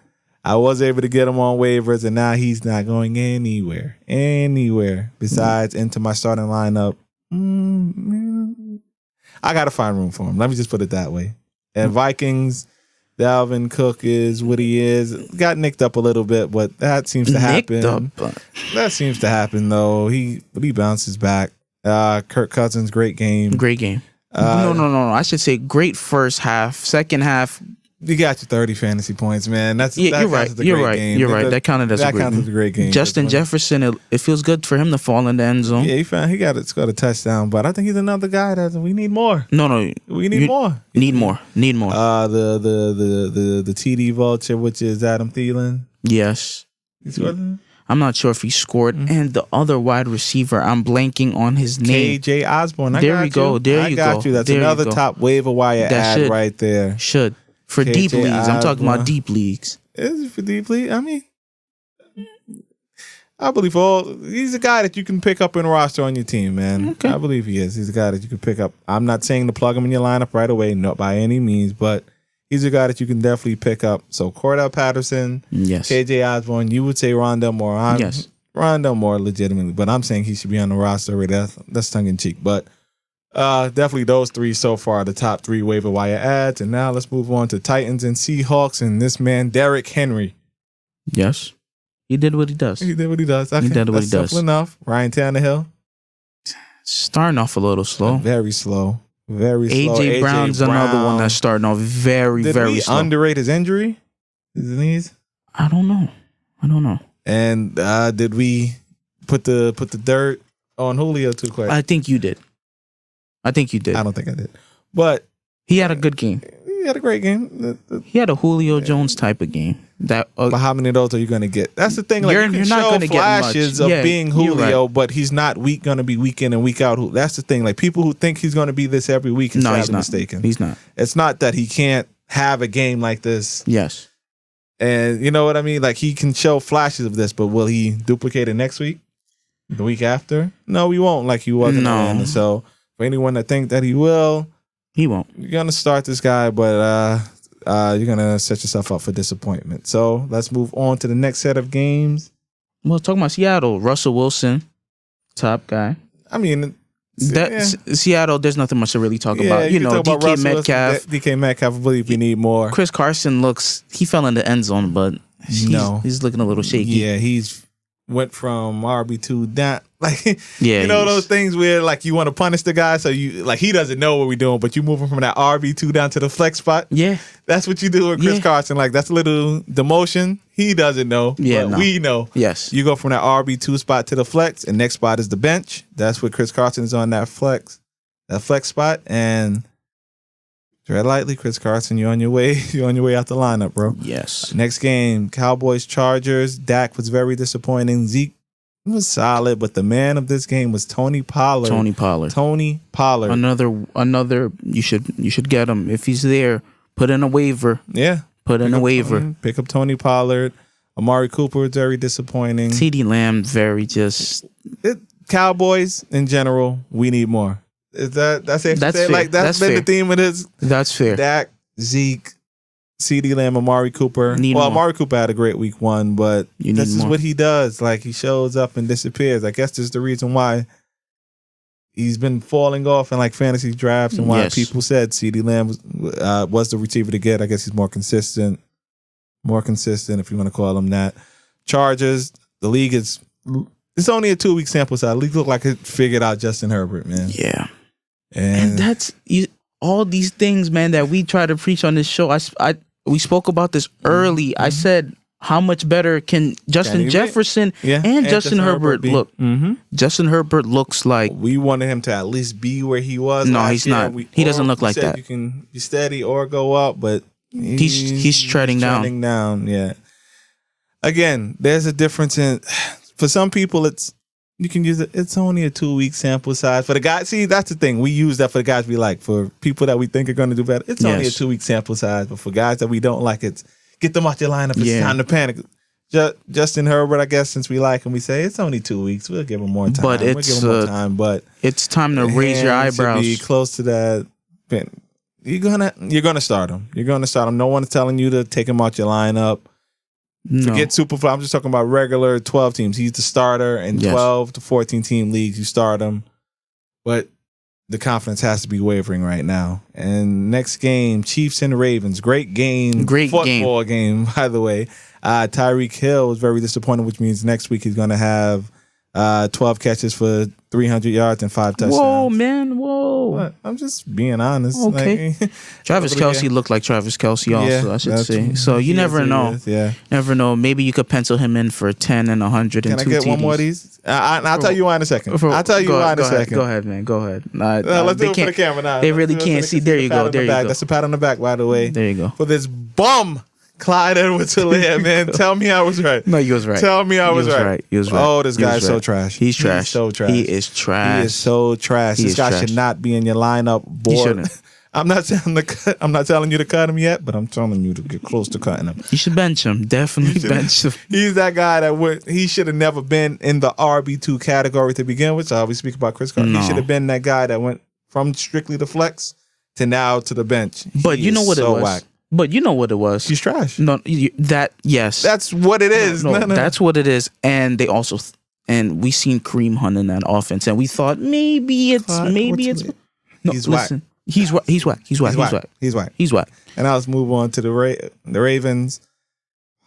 I was able to get him on waivers, and now he's not going anywhere besides into my starting lineup. I got to find room for him. Let me just put it that way. And Vikings, Dalvin Cook is what he is. Got nicked up a little bit, but that seems to happen. That seems to happen, though. He bounces back. Kirk Cousins, great game. Great game. No. I should say great first half. Second half. You got your 30 fantasy points, man. You're right. You're right. That counted as a great game. Justin Jefferson, it feels good for him to fall in the end zone. Yeah, he scored a touchdown, but I think he's another guy that we need more. No. We need more. Need more. The TD vulture, which is Adam Thielen. Yes. I'm not sure if he scored. And the other wide receiver, I'm blanking on his name. KJ Osborne. There you go. I got you. That's another top waiver wire ad right there. Should. For KJ deep leagues. I'm talking about deep leagues. Is it for deep league? I mean, I believe he's a guy that you can pick up in a roster on your team, man. Okay. I believe he is. He's a guy that you can pick up. I'm not saying to plug him in your lineup right away, not by any means, but he's a guy that you can definitely pick up. So Cordell Patterson, yes. KJ Osborne, you would say Rondell Moore. Yes. Rondell Moore legitimately, but I'm saying he should be on the roster already. That's tongue in cheek, but definitely those three so far, the top three waiver wire ads. And now let's move on to Titans and Seahawks and this man, Derrick Henry. Yes. He did what he does. Okay, he did what he does. Simple enough. Ryan Tannehill. Starting off a little slow. Very slow. AJ Brown's another one that's starting off very slow. Did we underrate his injury? His knees? I don't know. And did we put the dirt on Julio too quick? I think you did. I don't think I did. But he had a good game. He had a great game. He had a Julio Jones type of game. But how many of those are you going to get? That's the thing. Like, you're not going to get flashes of being Julio, right. But he's not going to be week in and week out. That's the thing. Like, people who think he's going to be this every week is sadly mistaken. He's not. It's not that he can't have a game like this. Yes. And you know what I mean? Like, he can show flashes of this, but will he duplicate it next week? The week after? No, he won't, like he was in Atlanta. So for anyone that think that he will, he won't. You're going to start this guy, but you're going to set yourself up for disappointment. So let's move on to the next set of games. Well, talking about Seattle, Russell Wilson, top guy. I mean, Seattle, there's nothing much to really talk about. You know, DK Metcalf. DK Metcalf, I believe we need more. Chris Carson he fell in the end zone, but he's looking a little shaky. Yeah, he's went from RB2 down. Like, you know those things where like you want to punish the guy, so you like he doesn't know what we're doing, but you move him from that RB2 down to the flex spot. Yeah, that's what you do with Chris Carson. Like that's a little demotion. He doesn't know. Yeah, but we know. Yes, you go from that RB2 spot to the flex, and next spot is the bench. That's what Chris Carson is on that flex spot, and Tread lightly, Chris Carson. You're on your way. You're on your way out the lineup, bro. Yes. Next game, Cowboys Chargers. Dak was very disappointing. Zeke was solid, but the man of this game was Tony Pollard. Tony Pollard. Another. You should get him if he's there. Put in a waiver. Yeah. Put in a waiver. Pick up Tony Pollard. Amari Cooper was very disappointing. CeeDee Lamb Cowboys in general, we need more. That's safe to say? Fair. Like that's been fair. the theme of this. That's fair. Dak, Zeke, CeeDee Lamb, Amari Cooper. Amari Cooper had a great week 1, but this is what he does. Like he shows up and disappears. I guess this is the reason why he's been falling off in like fantasy drafts and why people said CeeDee Lamb was the receiver to get. I guess he's more consistent if you want to call him that. Chargers, the league it's only a 2-week sample size. The league look like it figured out Justin Herbert, man. Yeah. And that's all these things, man, that we try to preach on this show. We spoke about this early. Mm-hmm. I said, how much better can Justin Jefferson and Justin Herbert look? Mm-hmm. Justin Herbert looks like we wanted him to at least be where he was. No, he's not. He doesn't look like that. You can be steady or go up, but he's treading down. Treading down, yeah. Again, there's a difference in. For some people, you can use it. It's only a 2-week sample size. For the guys, see, that's the thing. We use that for the guys we like. For people that we think are going to do better, it's only a 2-week sample size. But for guys that we don't like, it's get them out your lineup. It's time to panic. Justin Herbert, I guess, since we like him, we say it's only 2 weeks. We'll give him more time. But it's time to raise your eyebrows. Be close to that. You're gonna start him. You're gonna start him. No one's telling you to take him out your lineup. Forget Superfly. I'm just talking about regular 12 teams. He's the starter in 12 to 14 team leagues. You start him, but the confidence has to be wavering right now. And next game, Chiefs and Ravens. Great game. Football game, by the way. Tyreek Hill was very disappointed, which means next week he's going to have 12 catches for 300 yards and 5 touchdowns. Whoa, man. Whoa. What? I'm just being honest. Okay. Like, Travis Kelce looked like Travis Kelce also, I should say. So you never know. Never know. Maybe you could pencil him in for 10 and 100 and 2 TDs. Can I get one more of these? I'll tell you why in a second. Go ahead, man. Go ahead. Let's do it for the camera now. They really can't see. There you go. That's a pat on the back, by the way. There you go. For this bum Clyde Edwards-Helaire, man. Tell me I was right. No, you was right. Tell me I was right. He was right. Oh, this guy is so trash. He's trash. He's so trash. He is trash. He is so trash. This guy should not be in your lineup. Boy. He shouldn't. I'm not telling you to cut him yet, but I'm telling you to get close to cutting him. You should bench him. Definitely bench him. He's that guy he should have never been in the RB2 category to begin with. So we speak about Chris Carson. No. He should have been that guy that went from strictly the flex to now to the bench. But you know what it was? Whack. But you know what it was. He's trash. No, yes. That's what it is. No, that's what it is. And they also, and we seen Kareem Hunt in that offense, and we thought maybe it's. No, he's listen. Whack. He's whack. He's whack. And now let's move on to the Ravens.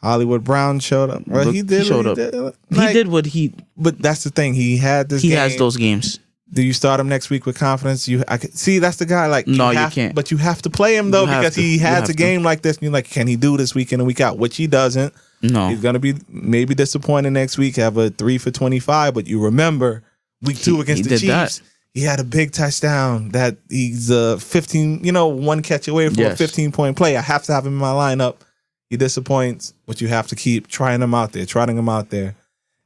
Hollywood Brown showed up. Well, he showed up. He did what he. But that's the thing. He had this. He has those games. Do you start him next week with confidence? See, that's the guy. Like, no, you can't. But you have to play him though because he has a game like this. And you're like, can he do this week in and week out? Which he doesn't. No, he's gonna be maybe disappointed next week. Have a 3 for 25. But you remember week 2 against the Chiefs. He had a big touchdown that he's 15. One catch away from a 15-point play. I have to have him in my lineup. He disappoints, but you have to keep trotting him out there,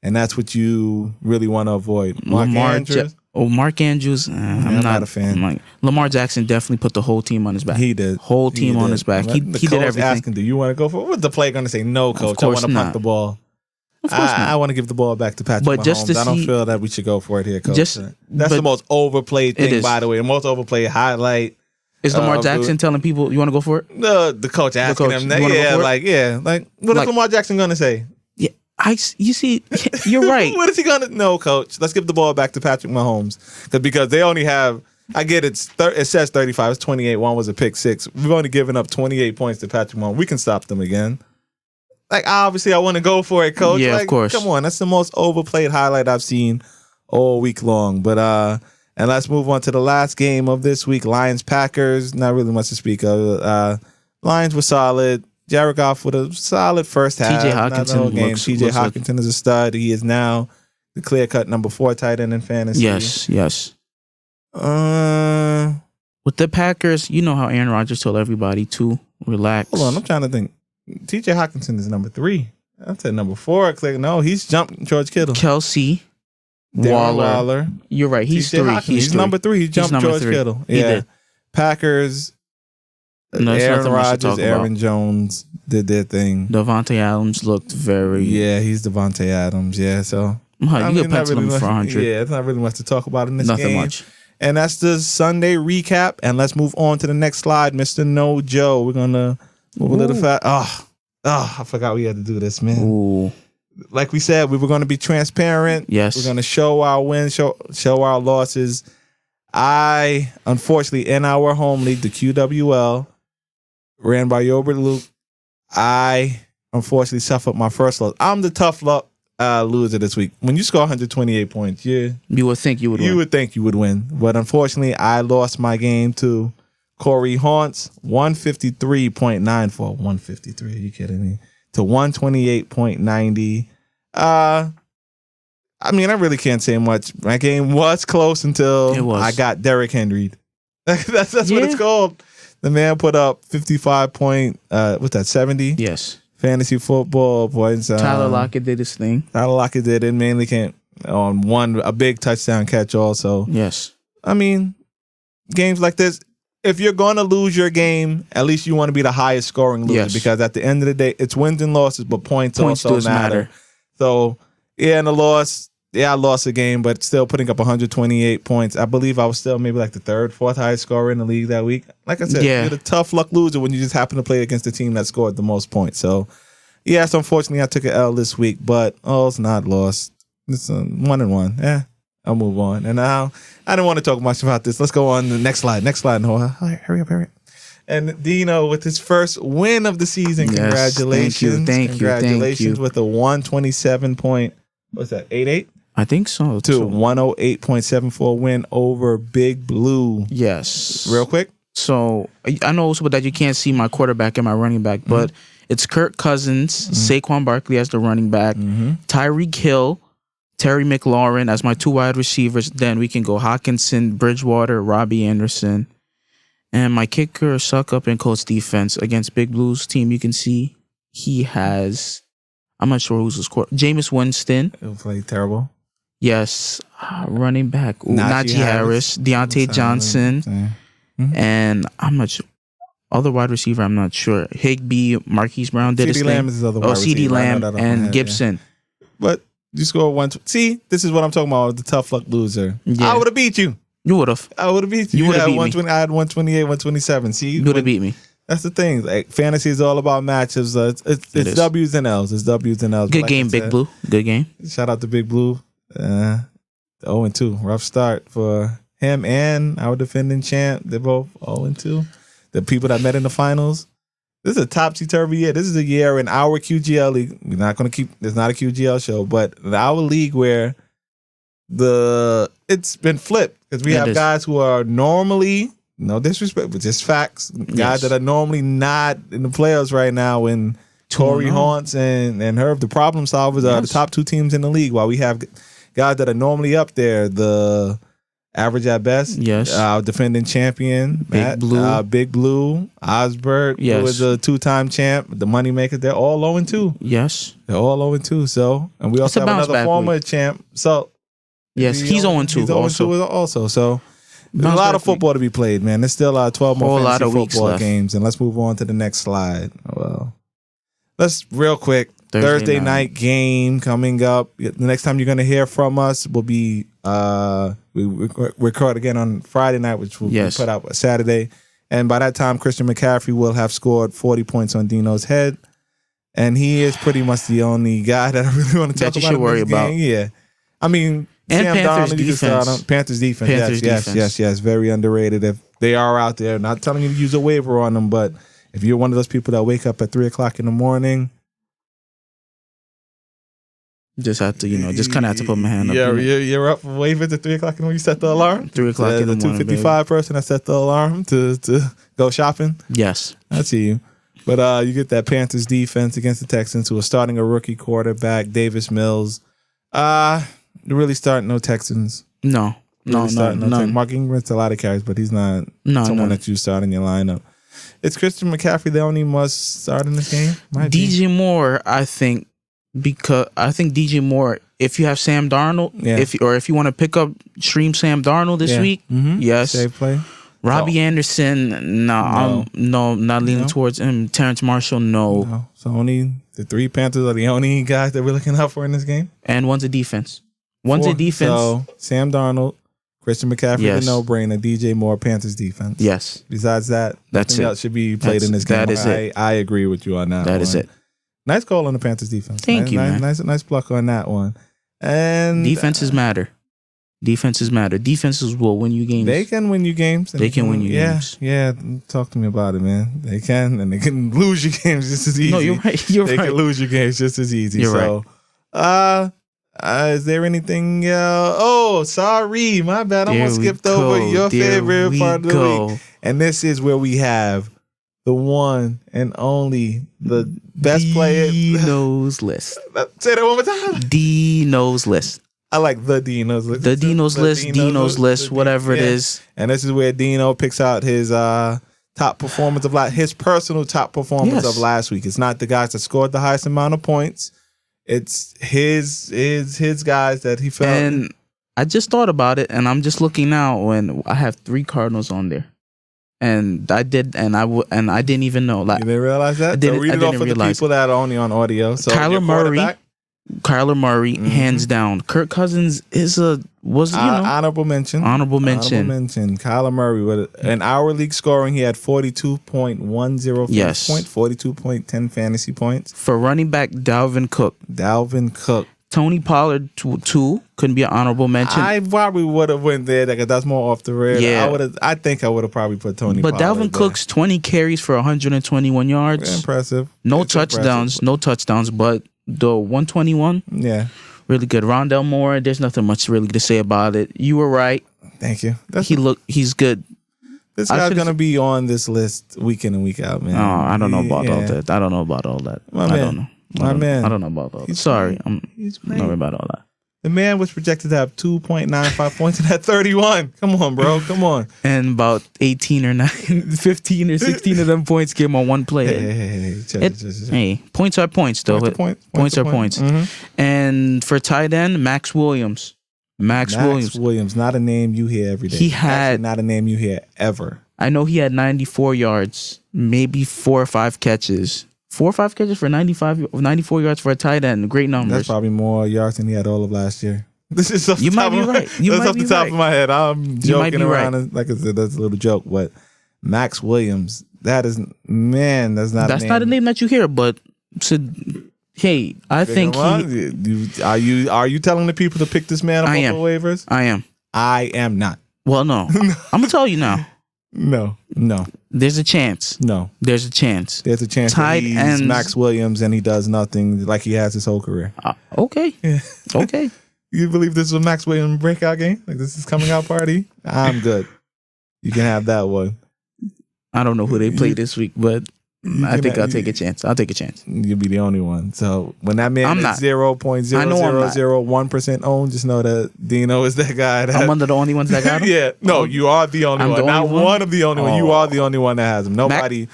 and that's what you really want to avoid. Mark Andrews. I'm not a fan. Lamar Jackson definitely put the whole team on his back. He did. Whole team on his back. He did everything. Asking, do you want to go for it? What's the play going to say? No, coach. I want to punt the ball. Of course not. I want to give the ball back to Patrick Mahomes. I don't feel that we should go for it here, coach. That's the most overplayed thing, by the way. The most overplayed highlight. Is Lamar Jackson telling people, you want to go for it? The coach asking him. What is Lamar Jackson going to say? You see, you're right. What is he gonna? No, coach. Let's give the ball back to Patrick Mahomes because they only have. I get it. It says 35. It's 28. One was a pick 6. We've only given up 28 points to Patrick Mahomes. We can stop them again. Obviously, I want to go for it, coach. Yeah, of course. Come on, that's the most overplayed highlight I've seen all week long. But and let's move on to the last game of this week. Lions Packers. Not really much to speak of. Lions were solid. Jared Goff with a solid first half. TJ Hawkinson TJ Hawkinson is a stud. He is now the clear-cut number 4 tight end in fantasy. Yes. With the Packers, you know how Aaron Rodgers told everybody to relax. Hold on, I'm trying to think. T.J. Hawkinson is number 3. I said number 4. No, he's jumped George Kittle. Kelsey, Waller. You're right. He's T.J. 3. Hawkinson, He's he's 3. number 3. He jumped George Kittle. He did. Packers. No, there's Aaron nothing much to Rodgers, talk Aaron about. Jones did their thing. Devontae Adams looked very... Yeah, he's Devontae Adams. Yeah, so... You could pencil him for 100. Yeah, it's not really much to talk about in this game. Nothing much. And that's the Sunday recap. And let's move on to the next slide, Mr. No Joe. We're going to move a little fast. I forgot we had to do this, man. Ooh. Like we said, we were going to be transparent. Yes. We're going to show our wins, show our losses. I, unfortunately, in our home league, the QWL, ran by Yobert Luke, I unfortunately suffered my first loss. I'm the tough luck loser this week. When you score 128 points, you would think you would win. You would think you would win. But unfortunately, I lost my game to Corey Haunts, 153.94. 153, are you kidding me? To 128.90. I mean, I really can't say much. My game was close until I got Derrick Henry. That's what it's called. The man put up 55 point, what's that, 70? Yes. Fantasy football points. Tyler Lockett did his thing. Tyler Lockett did it. Mainly came on a big touchdown catch also. Yes. I mean, games like this, if you're going to lose your game, at least you want to be the highest scoring loser because at the end of the day, it's wins and losses, but points also matter. So, yeah, in the loss, I lost a game, but still putting up 128 points. I believe I was still maybe like the 3rd, 4th highest scorer in the league that week. Like I said, you're the tough luck loser when you just happen to play against the team that scored the most points. So, yes, unfortunately, I took an L this week, but it's not lost. It's 1-1. Yeah, I'll move on. And now, I don't want to talk much about this. Let's go on to the next slide. Next slide, Noah. Hurry up. And Dino with his first win of the season. Yes, Congratulations. Thank you. Congratulations with a 127 point, what's that, 88? I think so. To 108.74 win over Big Blue. Yes. Real quick. So I know also that you can't see my quarterback and my running back, but it's Kirk Cousins, Saquon Barkley as the running back, Tyreek Hill, Terry McLaurin as my 2 wide receivers. Then we can go Hawkinson, Bridgewater, Robbie Anderson. And my kicker, suck up and Colts defense against Big Blue's team. You can see he has, I'm not sure who's his quarterback. Jameis Winston. He'll play terrible. Yes. Running back. Najee Harris. Deontay Johnson. And I'm not sure. Other wide receiver, I'm not sure. Higbee, Marquise Brown did his thing. CeeDee Lamb is his other wide receiver. CeeDee Lamb and Gibson. Yeah. But you score 1. See, this is what I'm talking about, the tough luck loser. Yeah. I would have beat you. You would have. I would have beat you. You would have beat me. I had 128, 127. See, you would have beat me. That's the thing. Like, fantasy is all about matches. It's W's and L's. It's W's and L's. Good game, Big Blue. Good game. Shout out to Big Blue. 0-2. Rough start for him and our defending champ. They're both 0-2. The people that met in the finals. This is a topsy-turvy year. This is a year in our QGL league. We're not going to keep. There's not a QGL show, but in our league where it's been flipped because we have guys who are normally, no disrespect, but just facts. Guys that are normally not in the playoffs right now. And Corey Haunts and Herb, the problem solvers, are the top 2 teams in the league. While we have guys that are normally up there, the average at best. Yes. Our defending champion, Big Blue. Big Blue, Osbert, who was a 2-time champ, the moneymaker, they're all 0-2. Yes. They're all 0-2. So, and we also have another former champ. So, yes, he's 0-2 he's also. So, there's a lot of football to be played, man. There's still 12 more fantasy football games. And let's move on to the next slide. Well, let's real quick. Thursday night game coming up. The next time you're going to hear from us will be we record again on Friday night, which will be put out Saturday. And by that time, Christian McCaffrey will have scored 40 points on Dino's head. And he is pretty much the only guy that I really want to talk about. That you should worry about. Yeah. I mean, and Sam Panthers Donald, defense. Panthers defense. Yes. Very underrated. If they are out there, not telling you to use a waiver on them, but if you're one of those people that wake up at 3 o'clock in the morning, just have to, just kind of have to put my hand up. Yeah, you're up waving at 3 o'clock in the morning. You set the alarm. 3 o'clock in the morning. The 2:55 person that set the alarm to go shopping. Yes, I see you. But you get that Panthers defense against the Texans, who are starting a rookie quarterback, Davis Mills. Really starting no Texans. No. No. Mark Ingram's a lot of carries, but he's not someone that you start in your lineup. It's Christian McCaffrey the only must start in this game. DJ Moore, I think, because I think DJ Moore. If you have Sam Darnold, if you want to pick up stream Sam Darnold this week, yes. Safe play. Robbie Anderson, not leaning towards him. Terrence Marshall, no. So only the 3 Panthers are the only guys that we're looking out for in this game. And one's a defense. So Sam Darnold, Christian McCaffrey, the no-brainer. DJ Moore, Panthers defense. Yes. Besides that, that's nothing else should be played in this game. That is it. I agree with you on that. That is it. Nice call on the Panthers defense. Thank you, man. Nice pluck on that one. And defenses matter. Defenses will win you games. They can win you games. They can win you games. Yeah. Talk to me about it, man. They can, and they can lose your games just as easy. No, you're right. They can lose your games just as easy. You're right. Is there anything else? Oh, sorry. My bad. I almost skipped over your favorite part of the week. And this is where we have the one and only, the best player. DINO'S list. Say that one more time. DINO'S list. I like the DINO'S list. The DINO'S list, whatever it is. And this is where Dino picks out his top performance of his personal top performance of last week. It's not the guys that scored the highest amount of points. It's his guys that he felt. And I just thought about it, and I'm just looking now when I have 3 Cardinals on there. And I did, and I didn't even know. Like, you didn't realize that? So read it off for the people that are only on audio. So Kyler Murray, hands down. Kirk Cousins honorable mention. Kyler Murray with in our league scoring, he had 42.10 points, 42.10 fantasy points. For running back, Dalvin Cook. Tony Pollard, 2, couldn't be an honorable mention. I probably would have went there because that's more off the rail. Yeah. I think I would have probably put Tony But Pollard Dalvin Cook's 20 carries for 121 yards. Very impressive. No touchdowns, but the 121, really good. Rondell Moore, there's nothing much really to say about it. You were right. Thank you. He's good. This guy's gonna be on this list week in and week out, man. Oh, I don't know about all that. I don't know about all that. I don't know. I don't know about all that. Sorry, I'm not worried about all that. The man was projected to have 2.95 points and had 31. Come on, bro. Come on. And about 15 or 16 of them points came on one play. Hey, points are points, though. Points are points. Mm-hmm. And for tight end, Max Williams. Max Williams, not a name you hear every day. Not a name you hear ever. I know he had 94 yards, maybe 4 or 5 catches. 4 or 5 catches for 94 yards for a tight end. Great numbers. That's probably more yards than he had all of last year. This is off the top of my head. I'm joking around. Right. Like I said, that's a little joke. But Max Williams, that's not a name. That's not a name that you hear. But hey, I think are you telling the people to pick this man up off the waivers? I am. I am not. Well, no. I'm gonna tell you now. No. There's a chance. No. There's a chance. There's a chance that he's Max Williams and he does nothing like he has his whole career. Okay. Yeah. Okay. You believe this is a Max Williams breakout game? Like this is coming out party? I'm good. You can have that one. I don't know who they play this week, but I think I'll take a chance. I'll take a chance. You'll be the only one. So when that man is 0.0001% owned, just know that Dino is that guy. I'm one of the only ones that got him? Yeah. No, you are the only one. Not one of the only one. You are the only one that has him. Nobody.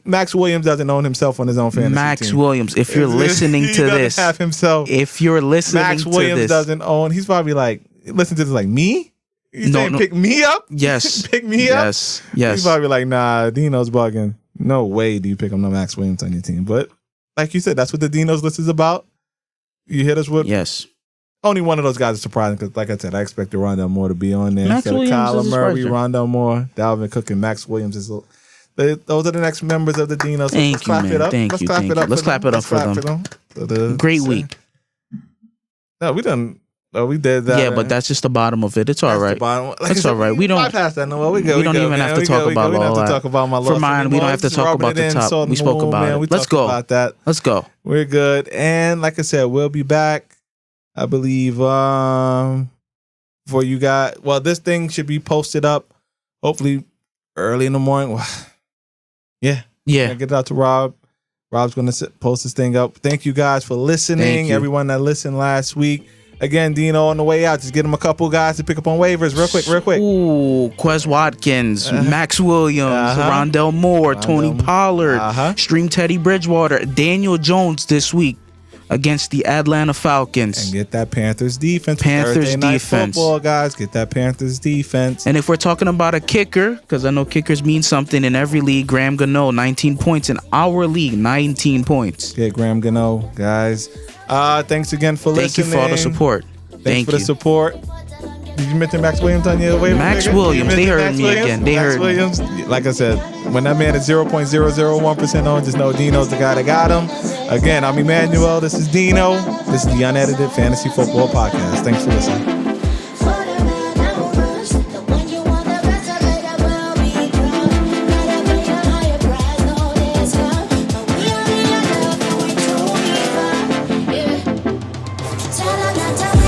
Max Williams doesn't own himself on his own fantasy team. Max Williams, if you're listening to this. Have himself. If you're listening to this. Max Williams doesn't own. He's probably like, listen to this like, me? You saying pick me up? Yes. Pick me up? Yes. He's probably like, nah, Dino's bugging. No way do you pick up no Max Williams on your team. But like you said, that's what the DINO'S list is about. You hit us with only one of those guys is surprising because, like I said, I expected Rondell Moore to be on there. Max Williams Kyler Murray, Rondell Moore, Dalvin Cook, and Max Williams. Those are the next members of the DINO'S. Let's clap it up. Let's clap it up for them. Great week. No, we done. Oh, we did that. Yeah, but that's just the bottom of it. It's all right. It's all right. We don't bypass that. No, we don't even have to talk about all that. For mine, we don't have to talk about the top. We spoke about it. Let's go. Let's go. We're good. And like I said, we'll be back. I believe for you guys. Well, this thing should be posted up hopefully early in the morning. Yeah. Get it out to Rob. Rob's going to post this thing up. Thank you guys for listening. Everyone that listened last week. Again, Dino, on the way out, just get him a couple guys to pick up on waivers real quick. Ooh, Quez Watkins, Max Williams, Rondell Moore, Tony Pollard, stream Teddy Bridgewater, Daniel Jones this week against the Atlanta Falcons. And get that Panthers defense. Panthers Thursday night defense. football, guys. Get that Panthers defense. And if we're talking about a kicker, because I know kickers mean something in every league, Graham Gano, 19 points in our league, 19 points. Get Graham Gano, guys. Thanks again for listening. Thank you for all the support. Thanks for the support. Did you mention Max Williams on your waiver? Max Williams, they heard me again. They heard me. Max Williams, like I said, when that man is 0.001% on, just know Dino's the guy that got him. Again, I'm Emmanuel. This is Dino. This is the Unedited Fantasy Football Podcast. Thanks for listening. Ta-da-da-da.